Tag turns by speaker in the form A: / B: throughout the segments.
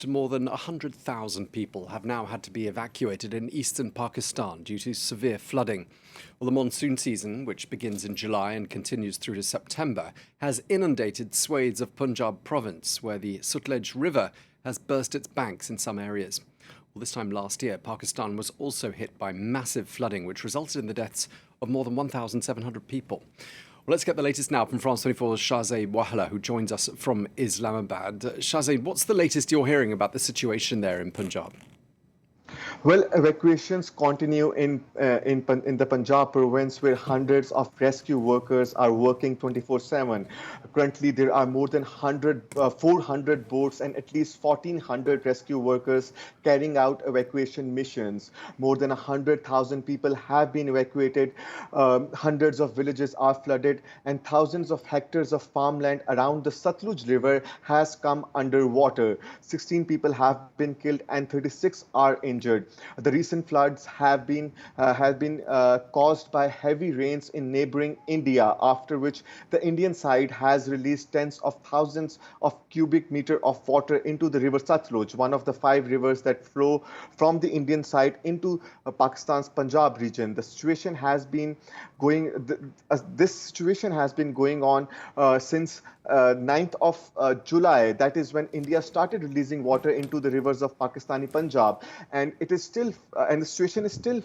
A: More than 100,000 people have now had to be evacuated in eastern Pakistan due to severe flooding. Well, the monsoon season, which begins in July and continues through to September, has inundated swathes of Punjab province, where the Sutlej River has burst its banks in some areas. Well, this time last year, Pakistan was also hit by massive flooding, which resulted in the deaths of more than 1,700 people. Well, let's get the latest now from France 24's Shahzaid Wahala, who joins us from Islamabad. Shahzaid, what's the latest you're hearing about the situation there in Punjab?
B: Well, evacuations continue in the Punjab province, where hundreds of rescue workers are working 24/7. Currently, there are more than 400 boats and at least 1,400 rescue workers carrying out evacuation missions. More than 100,000 people have been evacuated. Hundreds of villages are flooded, and thousands of hectares of farmland around the Sutlej River has come underwater. 16 people have been killed and 36 are injured. The recent floods have been caused by heavy rains in neighboring India, after which the Indian side has released tens of thousands of cubic meter of water into the river Sutlej, one of the 5 rivers that flow from the Indian side into Pakistan's Punjab region. This situation has been going on since 9th of July. That is when India started releasing water into the rivers of Pakistani Punjab, and the situation is still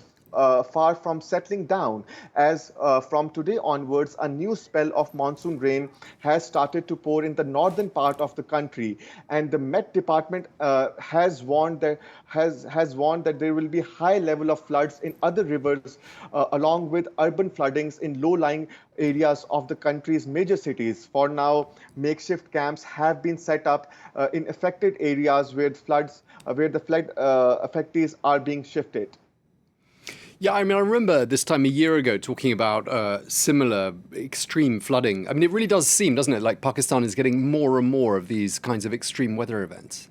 B: far from settling down, as from today onwards a new spell of monsoon rain has started to pour in the northern part of the country, and the Met Department has warned that there will be high level of floods in other rivers, along with urban floodings in low-lying areas of the country's major cities. For now, makeshift camps have been set up in affected areas where the flood affectees are being shifted.
A: Yeah, I mean, I remember this time a year ago talking about similar extreme flooding. I mean, it really does seem, doesn't it, like Pakistan is getting more and more of these kinds of extreme weather events.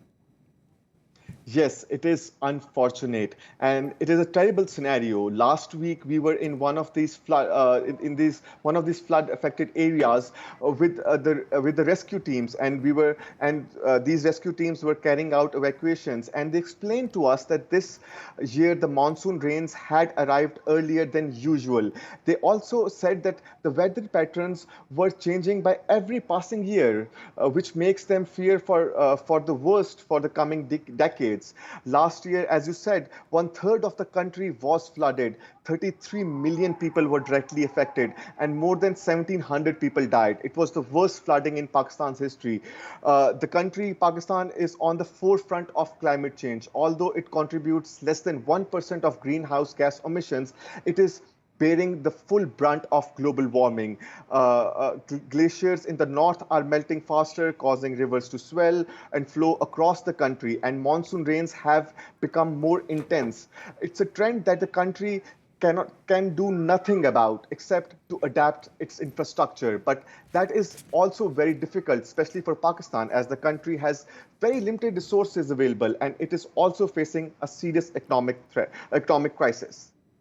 B: Yes, it is unfortunate, and it is a terrible scenario. Last week, we were in one of these flood-affected areas with the rescue teams, and these rescue teams were carrying out evacuations, and they explained to us that this year the monsoon rains had arrived earlier than usual. They also said that the weather patterns were changing by every passing year, which makes them fear for the worst for the coming decades. Last year, as you said, 1/3 of the country was flooded. 33 million people were directly affected, and more than 1,700 people died. It was the worst flooding in Pakistan's history. Pakistan, is on the forefront of climate change. Although it contributes less than 1% of greenhouse gas emissions, it is bearing the full brunt of global warming. Glaciers in the north are melting faster, causing rivers to swell and flow across the country, and monsoon rains have become more intense. It's a trend that the country can do nothing about except to adapt its infrastructure. But that is also very difficult, especially for Pakistan, as the country has very limited resources available, and it is also facing a serious economic crisis.